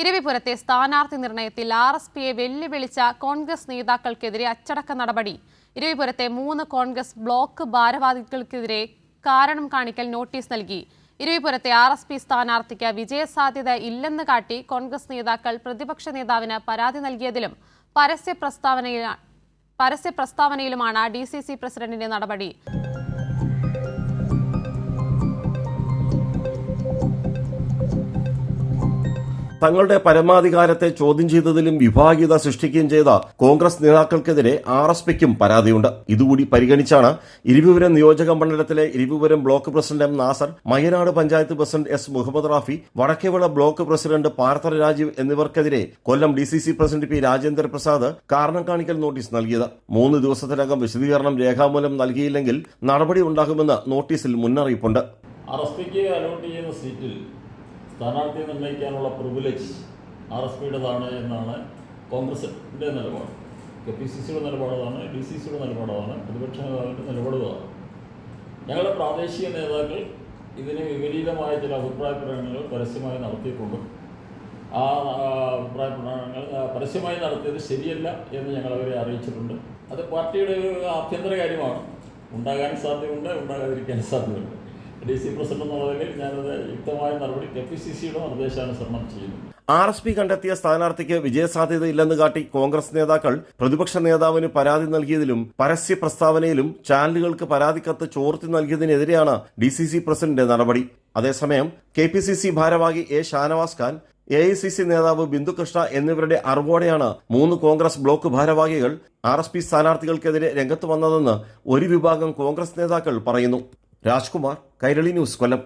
ഇരവിപുരത്തെ സ്ഥാനാർത്ഥി നിർണയത്തിൽ RSPയെ വെല്ലുവിളിച്ച കോൺഗ്രസ് നേതാക്കൾക്കെതിരെ അച്ചടക്ക നടപടി. ഇരവിപുരത്തെ 3 കോൺഗ്രസ് ബ്ലോക്ക് ഭാരവാഹികൾക്കെതിരെ കാരണം കാണിക്കൽ നോട്ടീസ് നൽകി. ഇരവിപുരത്തെ RSP സ്ഥാനാർത്ഥിക്ക് വിജയസാധ്യത ഇല്ലെന്ന് കാട്ടി കോൺഗ്രസ് നേതാക്കൾ പ്രതിപക്ഷ നേതാവിന് പരാതി നൽകിയതിലും പരസ്യ പ്രസ്താവനയിലുമാണ് DCC പ്രസിഡന്റിന്റെ നടപടി. തങ്ങളുടെ പരമാധികാരത്തെ ചോദ്യം ചെയ്തതിലും വിഭാഗീയത സൃഷ്ടിക്കുകയും ചെയ്ത കോൺഗ്രസ് നേതാക്കൾക്കെതിരെ RSPയ്ക്കും പരാതിയുണ്ട്. ഇതുകൂടി പരിഗണിച്ചാണ് ഇരവിപുരം നിയോജക മണ്ഡലത്തിലെ Eravipuram block president M. Nasar, Mayyanad panchayat president S. Muhammad Rafi, Vadakkevila block president Partha Rajeev എന്നിവർക്കെതിരെ Kollam DCC president P. Rajendra Prasad കാരണം കാണിക്കൽ നോട്ടീസ് നൽകിയത്. 3 ദിവസത്തിനകം വിശദീകരണം രേഖാമൂലം നൽകിയില്ലെങ്കിൽ നടപടി ഉണ്ടാകുമെന്ന് നോട്ടീസിൽ മുന്നറിയിപ്പുണ്ട്. RSPക്ക് അലോട്ട് ചെയ്യുന്ന സീറ്റിൽ സ്ഥാനാർത്ഥിയെ നിർണ്ണയിക്കാനുള്ള പ്രിവിലേജ് RSPയുടേതാണ് എന്നാണ് കോൺഗ്രസിൻ്റെ നിലപാട്. KPCCയുടെ നിലപാടാണ്, DCCയുടെ നിലപാടാണ്, പ്രതിപക്ഷ നേതാവിൻ്റെ നിലപാടുകളാണ്. ഞങ്ങളുടെ പ്രാദേശിക നേതാക്കൾ ഇതിന് വിപരീതമായ ചില അഭിപ്രായ പ്രകടനങ്ങൾ പരസ്യമായി നടത്തിയിട്ടുണ്ടും ആ അഭിപ്രായ പ്രകടനങ്ങൾ പരസ്യമായി നടത്തിയത് ശരിയല്ല എന്ന് ഞങ്ങളവരെ അറിയിച്ചിട്ടുണ്ട്. അത് പാർട്ടിയുടെ ഒരു ആഭ്യന്തര കാര്യമാണ്. ഉണ്ടാകാൻ സാധ്യതയുണ്ട്, ഉണ്ടാകാതിരിക്കാൻ സാധ്യതയുണ്ട്. DC പ്രസിഡന്റ് എന്നുള്ളതിൽ ഞാനത് യുക്തമായ നടപടി KPCCയുടെ നിർദ്ദേശാനുസരണം ചെയ്യുന്നു. RSP കണ്ടെത്തിയ സ്ഥാനാർത്ഥിക്ക് വിജയസാധ്യതയില്ലെന്ന് കാട്ടി കോൺഗ്രസ് നേതാക്കൾ പ്രതിപക്ഷ നേതാവിന് പരാതി നൽകിയതിലും പരസ്യ പ്രസ്താവനയിലും ചാനലുകൾക്ക് പരാതിക്കത്ത് ചോർത്തി നൽകിയതിനെതിരെയാണ് DCC പ്രസിഡന്റ് നടപടി. അതേസമയം KPCC ഭാരവാഹി A. ഷാനവാസ് ഖാൻ, AICC നേതാവ് ബിന്ദുകൃഷ്ണ എന്നിവരുടെ അറിവോടെയാണ് 3 കോൺഗ്രസ് ബ്ലോക്ക് ഭാരവാഹികൾ RSP സ്ഥാനാർത്ഥികൾക്കെതിരെ രംഗത്ത് വന്നതെന്ന് ഒരു വിഭാഗം കോൺഗ്രസ് നേതാക്കൾ പറയുന്നു. രാജ്കുമാർ, കൈരളി ന്യൂസ്, കൊല്ലം.